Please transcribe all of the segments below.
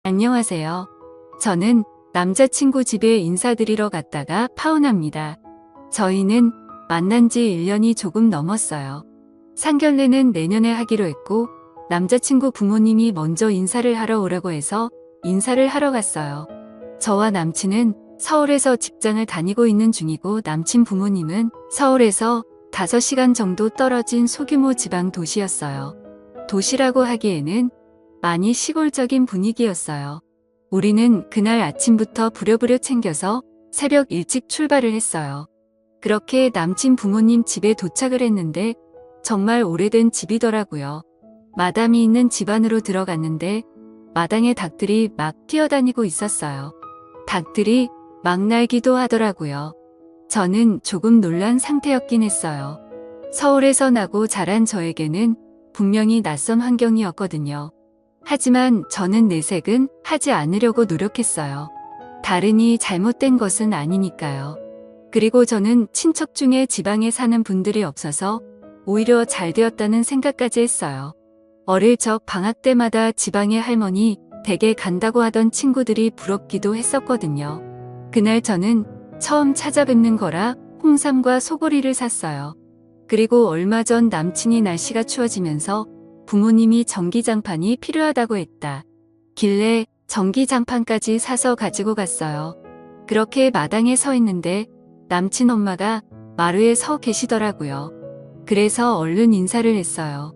안녕하세요. 저는 남자친구 집에 인사드리러 갔다가 파혼합니다. 저희는 만난 지 1년이 조금 넘었어요. 상견례는 내년에 하기로 했고 남자친구 부모님이 먼저 인사를 하러 오라고 해서 인사를 하러 갔어요. 저와 남친은 서울에서 직장을 다니고 있는 중이고 남친 부모님은 서울에서 5시간 정도 떨어진 소규모 지방 도시였어요. 도시라고 하기에는 많이 시골적인 분위기였어요. 우리는 그날 아침부터 부랴부랴 챙겨서 새벽 일찍 출발을 했어요. 그렇게 남친 부모님 집에 도착을 했는데 정말 오래된 집이더라고요. 마담이 있는 집 안으로 들어갔는데 마당에 닭들이 막 뛰어다니고 있었어요. 닭들이 막 날기도 하더라고요. 저는 조금 놀란 상태였긴 했어요. 서울에서 나고 자란 저에게는 분명히 낯선 환경이었거든요. 하지만 저는 내색은 하지 않으려고 노력했어요. 다른이 잘못된 것은 아니니까요. 그리고 저는 친척 중에 지방에 사는 분들이 없어서 오히려 잘 되었다는 생각까지 했어요. 어릴 적 방학 때마다 지방에 할머니 댁에 간다고 하던 친구들이 부럽기도 했었거든요. 그날 저는 처음 찾아뵙는 거라 홍삼과 소고리를 샀어요. 그리고 얼마 전 남친이 날씨가 추워지면서 부모님이 전기장판이 필요하다고 했다. 길래 전기장판까지 사서 가지고 갔어요. 그렇게 마당에 서 있는데 남친 엄마가 마루에 서 계시더라고요. 그래서 얼른 인사를 했어요.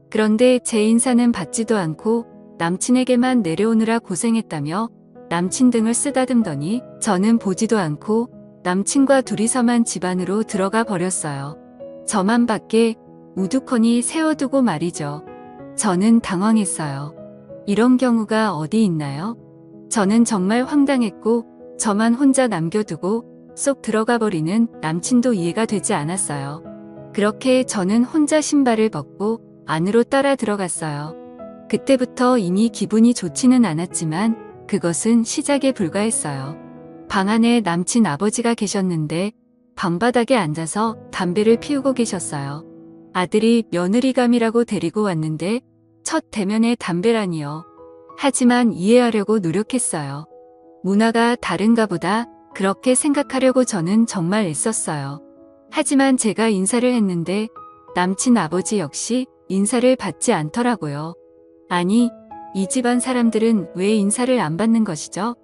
그런데 제 인사는 받지도 않고 남친에게만 내려오느라 고생했다며 남친 등을 쓰다듬더니 저는 보지도 않고 남친과 둘이서만 집 안으로 들어가 버렸어요. 저만 밖에 우두커니 세워두고 말이죠. 저는 당황했어요. 이런 경우가 어디 있나요? 저는 정말 황당했고 저만 혼자 남겨두고 쏙 들어가 버리는 남친도 이해가 되지 않았어요. 그렇게 저는 혼자 신발을 벗고 안으로 따라 들어갔어요. 그때부터 이미 기분이 좋지는 않았지만 그것은 시작에 불과했어요. 방 안에 남친 아버지가 계셨는데 방바닥에 앉아서 담배를 피우고 계셨어요. 아들이 며느리감이라고 데리고 왔는데 첫 대면에 담배라니요. 하지만 이해하려고 노력했어요. 문화가 다른가 보다 그렇게 생각하려고 저는 정말 애썼어요. 하지만 제가 인사를 했는데 남친 아버지 역시 인사를 받지 않더라고요. 아니, 이 집안 사람들은 왜 인사를 안 받는 것이죠?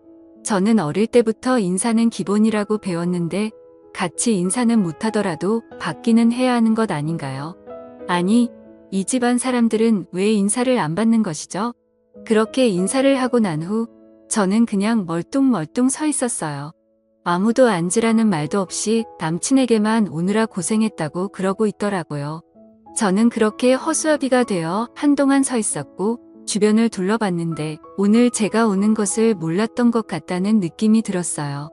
저는 어릴 때부터 인사는 기본이라고 배웠는데 같이 인사는 못하더라도 받기는 해야 하는 것 아닌가요? 아니, 이 집안 사람들은 왜 인사를 안 받는 것이죠? 그렇게 인사를 하고 난 후 저는 그냥 멀뚱멀뚱 서 있었어요. 아무도 앉으라는 말도 없이 남친에게만 오느라 고생했다고 그러고 있더라고요. 저는 그렇게 허수아비가 되어 한동안 서 있었고 주변을 둘러봤는데 오늘 제가 오는 것을 몰랐던 것 같다는 느낌이 들었어요.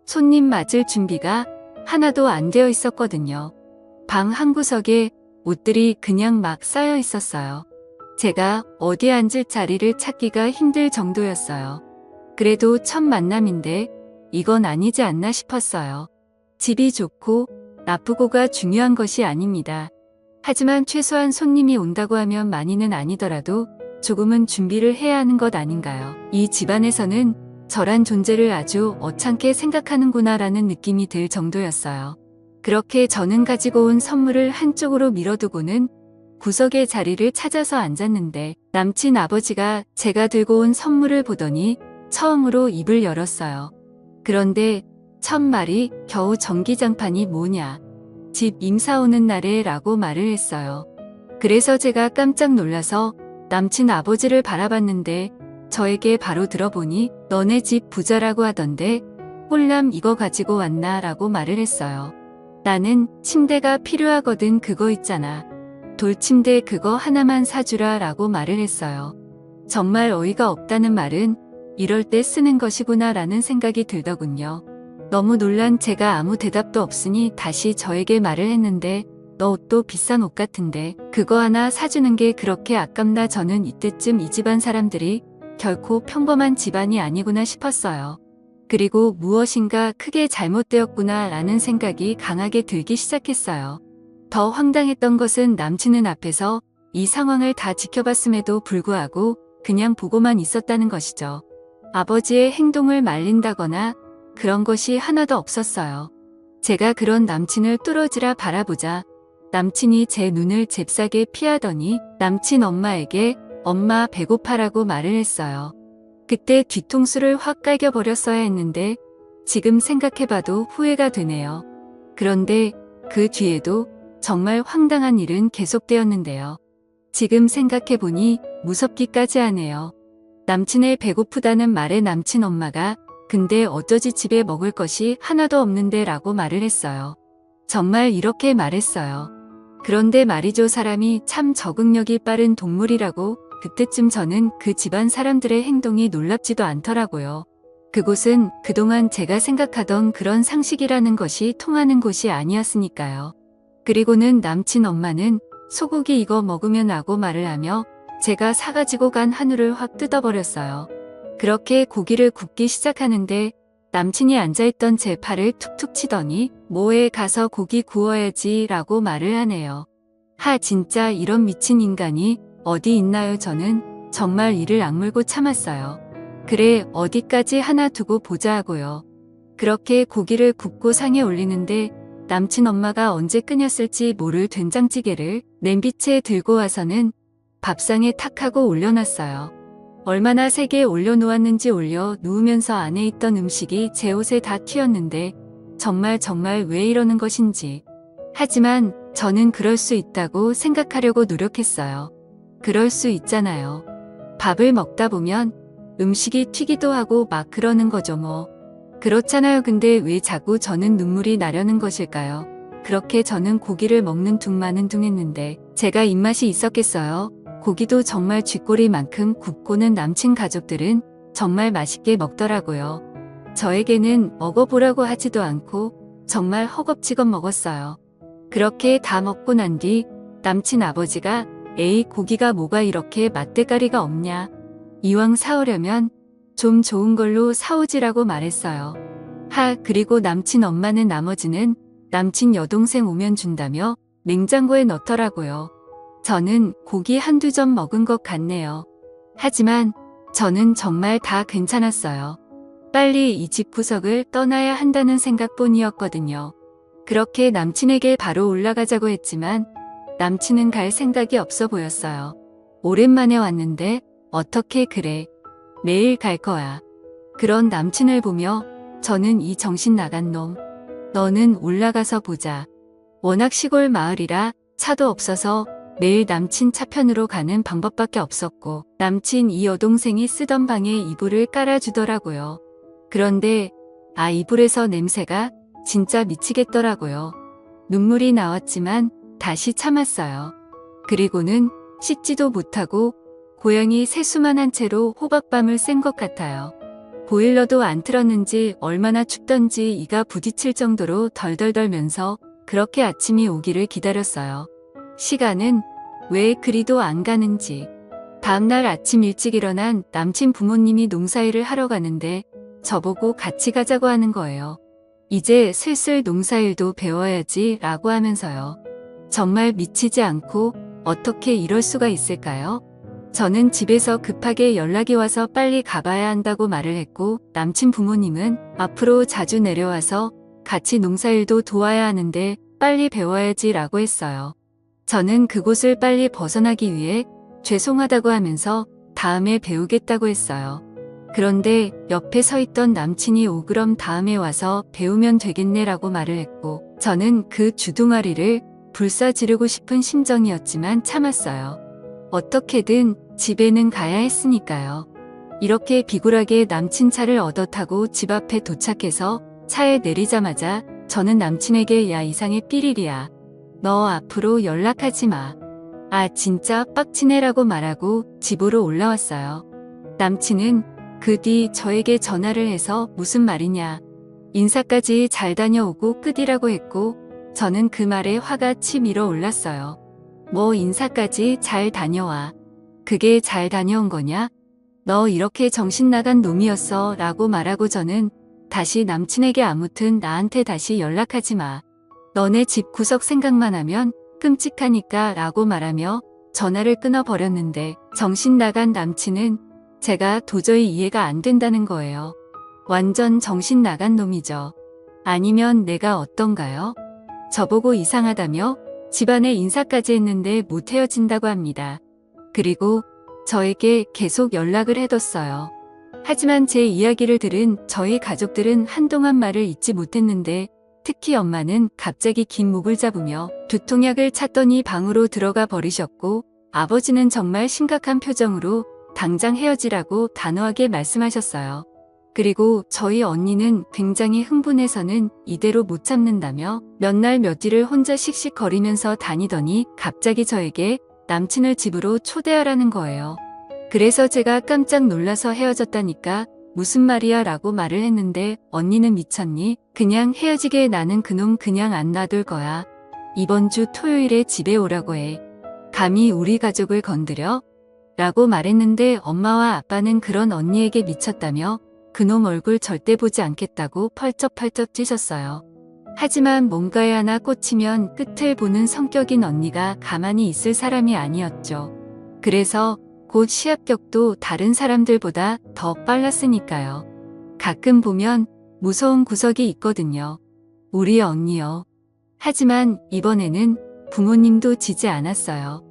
손님 맞을 준비가 하나도 안 되어 있었거든요. 방 한 구석에 옷들이 그냥 막 쌓여 있었어요. 제가 어디 앉을 자리를 찾기가 힘들 정도였어요. 그래도 첫 만남인데 이건 아니지 않나 싶었어요. 집이 좋고 나쁘고가 중요한 것이 아닙니다. 하지만 최소한 손님이 온다고 하면 많이는 아니더라도 조금은 준비를 해야 하는 것 아닌가요? 이 집안에서는 저란 존재를 아주 어창게 생각하는구나라는 느낌이 들 정도였어요. 그렇게 저는 가지고 온 선물을 한쪽으로 밀어두고는 구석의 자리를 찾아서 앉았는데 남친 아버지가 제가 들고 온 선물을 보더니 처음으로 입을 열었어요. 그런데 첫 말이 겨우 전기장판이 뭐냐. 집 임사 오는 날에 라고 말을 했어요. 그래서 제가 깜짝 놀라서 남친 아버지를 바라봤는데 저에게 바로 들어보니 너네 집 부자라고 하던데 홀람 이거 가지고 왔나 라고 말을 했어요. 나는 침대가 필요하거든 그거 있잖아. 돌침대 그거 하나만 사주라 라고 말을 했어요. 정말 어이가 없다는 말은 이럴 때 쓰는 것이구나 라는 생각이 들더군요. 너무 놀란 제가 아무 대답도 없으니 다시 저에게 말을 했는데 너 옷도 비싼 옷 같은데 그거 하나 사주는 게 그렇게 아깝나. 저는 이때쯤 이 집안 사람들이 결코 평범한 집안이 아니구나 싶었어요. 그리고 무엇인가 크게 잘못되었구나 라는 생각이 강하게 들기 시작했어요. 더 황당했던 것은 남친은 앞에서 이 상황을 다 지켜봤음에도 불구하고 그냥 보고만 있었다는 것이죠. 아버지의 행동을 말린다거나 그런 것이 하나도 없었어요. 제가 그런 남친을 뚫어지라 바라보자 남친이 제 눈을 잽싸게 피하더니 남친 엄마에게 엄마 배고파라고 말을 했어요. 그때 뒤통수를 확 깔겨버렸어야 했는데 지금 생각해봐도 후회가 되네요. 그런데 그 뒤에도 정말 황당한 일은 계속되었는데요. 지금 생각해보니 무섭기까지 하네요. 남친의 배고프다는 말에 남친 엄마가 근데 어쩌지 집에 먹을 것이 하나도 없는데 라고 말을 했어요. 정말 이렇게 말했어요. 그런데 말이죠, 사람이 참 적응력이 빠른 동물이라고. 그때쯤 저는 그 집안 사람들의 행동이 놀랍지도 않더라고요. 그곳은 그동안 제가 생각하던 그런 상식이라는 것이 통하는 곳이 아니었으니까요. 그리고는 남친 엄마는 소고기 이거 먹으면 라고 말을 하며 제가 사가지고 간 한우를 확 뜯어버렸어요. 그렇게 고기를 굽기 시작하는데 남친이 앉아있던 제 팔을 툭툭 치더니 뭐해 가서 고기 구워야지 라고 말을 하네요. 진짜 이런 미친 인간이 어디 있나요? 저는 정말 이를 악물고 참았어요. 그래 어디까지 하나 두고 보자 하고요. 그렇게 고기를 굽고 상에 올리는데 남친 엄마가 언제 끓였을지 모를 된장찌개를 냄비채에 들고 와서는 밥상에 탁 하고 올려놨어요. 얼마나 세게 올려놓았는지 올려 누우면서 안에 있던 음식이 제 옷에 다 튀었는데 정말 왜 이러는 것인지. 하지만 저는 그럴 수 있다고 생각하려고 노력했어요. 그럴 수 있잖아요. 밥을 먹다 보면 음식이 튀기도 하고 막 그러는 거죠 뭐. 그렇잖아요. 근데 왜 자꾸 저는 눈물이 나려는 것일까요? 그렇게 저는 고기를 먹는 둥마는 둥했는데 제가 입맛이 있었겠어요? 고기도 정말 쥐꼬리만큼 굽고는 남친 가족들은 정말 맛있게 먹더라고요. 저에게는 먹어보라고 하지도 않고 정말 허겁지겁 먹었어요. 그렇게 다 먹고 난 뒤 남친 아버지가 에이 고기가 뭐가 이렇게 맛대가리가 없냐. 이왕 사오려면 좀 좋은 걸로 사오지라고 말했어요. 그리고 남친 엄마는 나머지는 남친 여동생 오면 준다며 냉장고에 넣더라고요. 저는 고기 한두 점 먹은 것 같네요. 하지만 저는 정말 다 괜찮았어요. 빨리 이 집 구석을 떠나야 한다는 생각뿐이었거든요. 그렇게 남친에게 바로 올라가자고 했지만 남친은 갈 생각이 없어 보였어요. 오랜만에 왔는데 어떻게 그래? 내일 갈 거야. 그런 남친을 보며 저는 이 정신 나간 놈. 너는 올라가서 보자. 워낙 시골 마을이라 차도 없어서 매일 남친 차편으로 가는 방법밖에 없었고 남친 이 여동생이 쓰던 방에 이불을 깔아주더라고요. 그런데 이불에서 냄새가 진짜 미치겠더라고요. 눈물이 나왔지만 다시 참았어요. 그리고는 씻지도 못하고 고양이 세수만한 채로 호박밤을 샌 것 같아요. 보일러도 안 틀었는지 얼마나 춥던지 이가 부딪힐 정도로 덜덜 떨면서 그렇게 아침이 오기를 기다렸어요. 시간은 왜 그리도 안 가는지. 다음날 아침 일찍 일어난 남친 부모님이 농사일을 하러 가는데 저보고 같이 가자고 하는 거예요. 이제 슬슬 농사일도 배워야지 라고 하면서요. 정말 미치지 않고 어떻게 이럴 수가 있을까요? 저는 집에서 급하게 연락이 와서 빨리 가봐야 한다고 말을 했고 남친 부모님은 앞으로 자주 내려와서 같이 농사일도 도와야 하는데 빨리 배워야지 라고 했어요. 저는 그곳을 빨리 벗어나기 위해 죄송하다고 하면서 다음에 배우겠다고 했어요. 그런데 옆에 서 있던 남친이 그럼 다음에 와서 배우면 되겠네 라고 말을 했고 저는 그 주둥아리를 불사지르고 싶은 심정이었지만 참았어요. 어떻게든 집에는 가야 했으니까요. 이렇게 비굴하게 남친 차를 얻어 타고 집 앞에 도착해서 차에 내리자마자 저는 남친에게 야 이상해 삐리리야. 너 앞으로 연락하지 마. 진짜 빡치네라고 말하고 집으로 올라왔어요. 남친은 그 뒤 저에게 전화를 해서 무슨 말이냐. 인사까지 잘 다녀오고 끝이라고 했고 저는 그 말에 화가 치밀어 올랐어요. 뭐 인사까지 잘 다녀와. 그게 잘 다녀온 거냐? 너 이렇게 정신 나간 놈이었어 라고 말하고 저는 다시 남친에게 아무튼 나한테 다시 연락하지 마. 너네 집 구석 생각만 하면 끔찍하니까 라고 말하며 전화를 끊어버렸는데 정신 나간 남친은 제가 도저히 이해가 안 된다는 거예요. 완전 정신 나간 놈이죠. 아니면 내가 어떤가요? 저보고 이상하다며 집안에 인사까지 했는데 못 헤어진다고 합니다. 그리고 저에게 계속 연락을 해뒀어요. 하지만 제 이야기를 들은 저희 가족들은 한동안 말을 잇지 못했는데 특히 엄마는 갑자기 긴 목을 잡으며 두통약을 찾더니 방으로 들어가 버리셨고 아버지는 정말 심각한 표정으로 당장 헤어지라고 단호하게 말씀하셨어요. 그리고 저희 언니는 굉장히 흥분해서는 이대로 못 참는다며 몇 날 며칠을 혼자 씩씩거리면서 다니더니 갑자기 저에게 남친을 집으로 초대하라는 거예요. 그래서 제가 깜짝 놀라서 헤어졌다니까 무슨 말이야 라고 말을 했는데 언니는 미쳤니? 그냥 헤어지게 나는 그놈 그냥 안 놔둘 거야. 이번 주 토요일에 집에 오라고 해. 감히 우리 가족을 건드려? 라고 말했는데 엄마와 아빠는 그런 언니에게 미쳤다며 그놈 얼굴 절대 보지 않겠다고 펄쩍펄쩍 뛰셨어요. 하지만 뭔가에 하나 꽂히면 끝을 보는 성격인 언니가 가만히 있을 사람이 아니었죠. 그래서 곧 시합격도 다른 사람들보다 더 빨랐으니까요. 가끔 보면 무서운 구석이 있거든요. 우리 언니요. 하지만 이번에는 부모님도 지지 않았어요.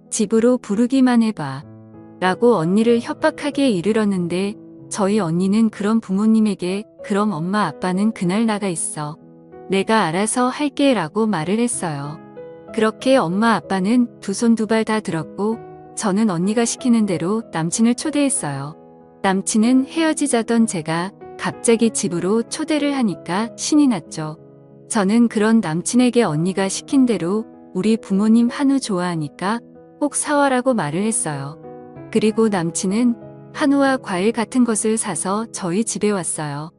집으로 부르기만 해봐. 라고 언니를 협박하게 이르렀는데 저희 언니는 그런 부모님에게 그럼 엄마 아빠는 그날 나가 있어. 내가 알아서 할게 라고 말을 했어요. 그렇게 엄마 아빠는 두 손 두 발 다 들었고 저는 언니가 시키는 대로 남친을 초대했어요. 남친은 헤어지자던 제가 갑자기 집으로 초대를 하니까 신이 났죠. 저는 그런 남친에게 언니가 시킨 대로 우리 부모님 한우 좋아하니까 꼭 사와라고 말을 했어요. 그리고 남친은 한우와 과일 같은 것을 사서 저희 집에 왔어요.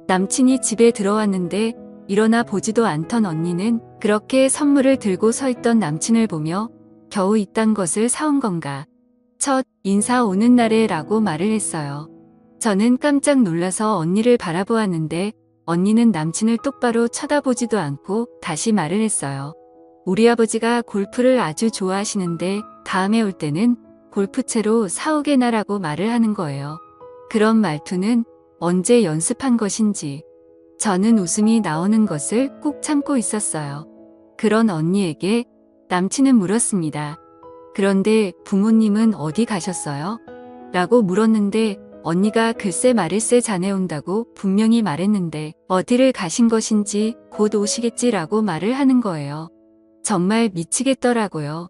남친이 집에 들어왔는데 일어나 보지도 않던 언니는 그렇게 선물을 들고 서 있던 남친을 보며 겨우 이딴 것을 사온 건가? 첫 인사 오는 날에 라고 말을 했어요. 저는 깜짝 놀라서 언니를 바라보았는데 언니는 남친을 똑바로 쳐다보지도 않고 다시 말을 했어요. 우리 아버지가 골프를 아주 좋아하시는데 다음에 올 때는 골프채로 사오게나라고 말을 하는 거예요. 그런 말투는 언제 연습한 것인지 저는 웃음이 나오는 것을 꾹 참고 있었어요. 그런 언니에게 남친은 물었습니다. 그런데 부모님은 어디 가셨어요? 라고 물었는데 언니가 글쎄 말일세 자네 온다고 분명히 말했는데 어디를 가신 것인지 곧 오시겠지라고 말을 하는 거예요. 정말 미치겠더라고요.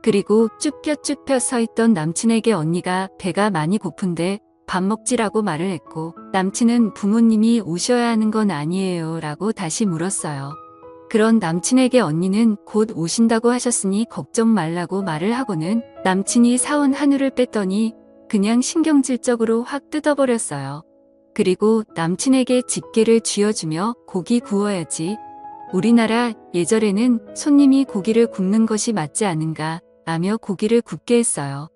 그리고 쭈뼛쭈뼛 서 있던 남친에게 언니가 배가 많이 고픈데 밥 먹지라고 말을 했고 남친은 부모님이 오셔야 하는 건 아니에요 라고 다시 물었어요. 그런 남친에게 언니는 곧 오신다고 하셨으니 걱정 말라고 말을 하고는 남친이 사온 한우를 뺐더니 그냥 신경질적으로 확 뜯어버렸어요. 그리고 남친에게 집게를 쥐어주며 고기 구워야지. 우리나라 예절에는 손님이 고기를 굽는 것이 맞지 않은가 라며 고기를 굽게 했어요.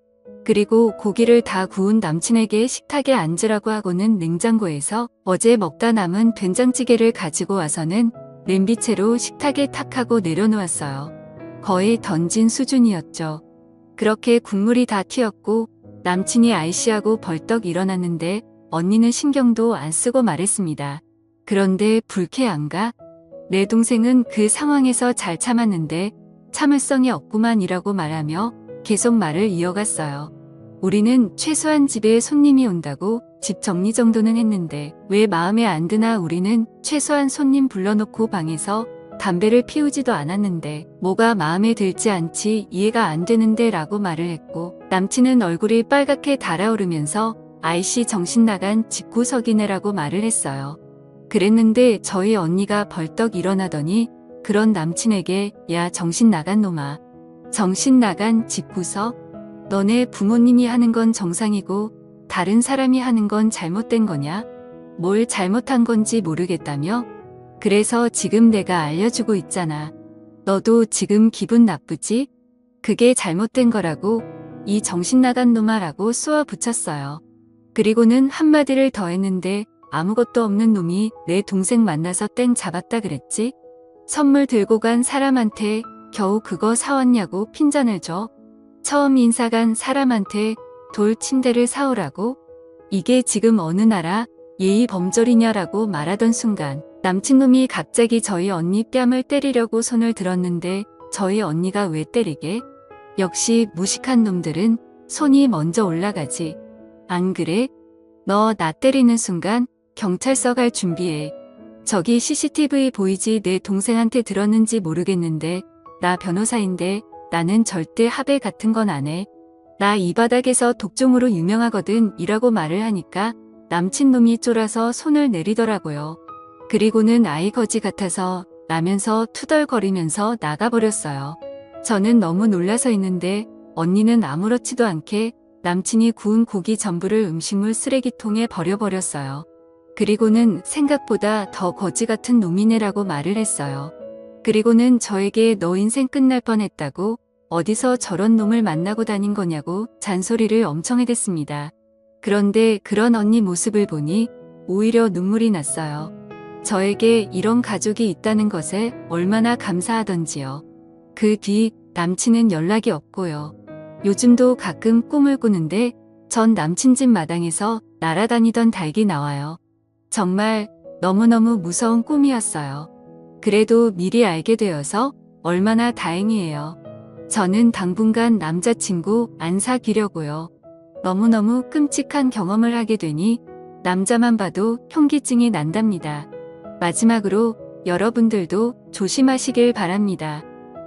그리고 고기를 다 구운 남친에게 식탁에 앉으라고 하고는 냉장고에서 어제 먹다 남은 된장찌개를 가지고 와서는 냄비채로 식탁에 탁 하고 내려놓았어요. 거의 던진 수준이었죠. 그렇게 국물이 다 튀었고 남친이 아이씨하고 벌떡 일어났는데 언니는 신경도 안 쓰고 말했습니다. 그런데 불쾌한가? 내 동생은 그 상황에서 잘 참았는데 참을성이 없구만이라고 말하며 계속 말을 이어갔어요. 우리는 최소한 집에 손님이 온다고 집 정리 정도는 했는데 왜 마음에 안 드나 우리는 최소한 손님 불러놓고 방에서 담배를 피우지도 않았는데 뭐가 마음에 들지 않지 이해가 안 되는데 라고 말을 했고 남친은 얼굴이 빨갛게 달아오르면서 아이씨 정신 나간 집구석이네라고 말을 했어요. 그랬는데 저희 언니가 벌떡 일어나더니 그런 남친에게 야 정신 나간 놈아. 정신 나간 집구석? 너네 부모님이 하는 건 정상이고 다른 사람이 하는 건 잘못된 거냐? 뭘 잘못한 건지 모르겠다며? 그래서 지금 내가 알려주고 있잖아. 너도 지금 기분 나쁘지? 그게 잘못된 거라고 이 정신 나간 놈아라고 쏘아 붙였어요. 그리고는 한마디를 더 했는데 아무것도 없는 놈이 내 동생 만나서 땡 잡았다 그랬지? 선물 들고 간 사람한테 겨우 그거 사왔냐고 핀잔을 줘. 처음 인사 간 사람한테 돌 침대를 사오라고? 이게 지금 어느 나라 예의 범절이냐라고 말하던 순간 남친놈이 갑자기 저희 언니 뺨을 때리려고 손을 들었는데 저희 언니가 왜 때리게? 역시 무식한 놈들은 손이 먼저 올라가지. 안 그래? 너 나 때리는 순간 경찰서 갈 준비해. 저기 CCTV 보이지? 내 동생한테 들었는지 모르겠는데 나 변호사인데 나는 절대 합의 같은 건 안 해. 나 이 바닥에서 독종으로 유명하거든 이라고 말을 하니까 남친놈이 쫄아서 손을 내리더라고요. 그리고는 아이 거지 같아서 라면서 투덜거리면서 나가버렸어요. 저는 너무 놀라서 있는데 언니는 아무렇지도 않게 남친이 구운 고기 전부를 음식물 쓰레기통에 버려버렸어요. 그리고는 생각보다 더 거지 같은 놈이네라고 말을 했어요. 그리고는 저에게 너 인생 끝날 뻔했다고 어디서 저런 놈을 만나고 다닌 거냐고 잔소리를 엄청 해댔습니다. 그런데 그런 언니 모습을 보니 오히려 눈물이 났어요. 저에게 이런 가족이 있다는 것에 얼마나 감사하던지요. 그 뒤 남친은 연락이 없고요. 요즘도 가끔 꿈을 꾸는데 전 남친 집 마당에서 날아다니던 닭이 나와요. 정말 너무너무 무서운 꿈이었어요. 그래도 미리 알게 되어서 얼마나 다행이에요. 저는 당분간 남자친구 안 사귀려고요. 너무너무 끔찍한 경험을 하게 되니 남자만 봐도 현기증이 난답니다. 마지막으로 여러분들도 조심하시길 바랍니다.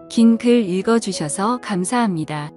긴 글 읽어주셔서 감사합니다.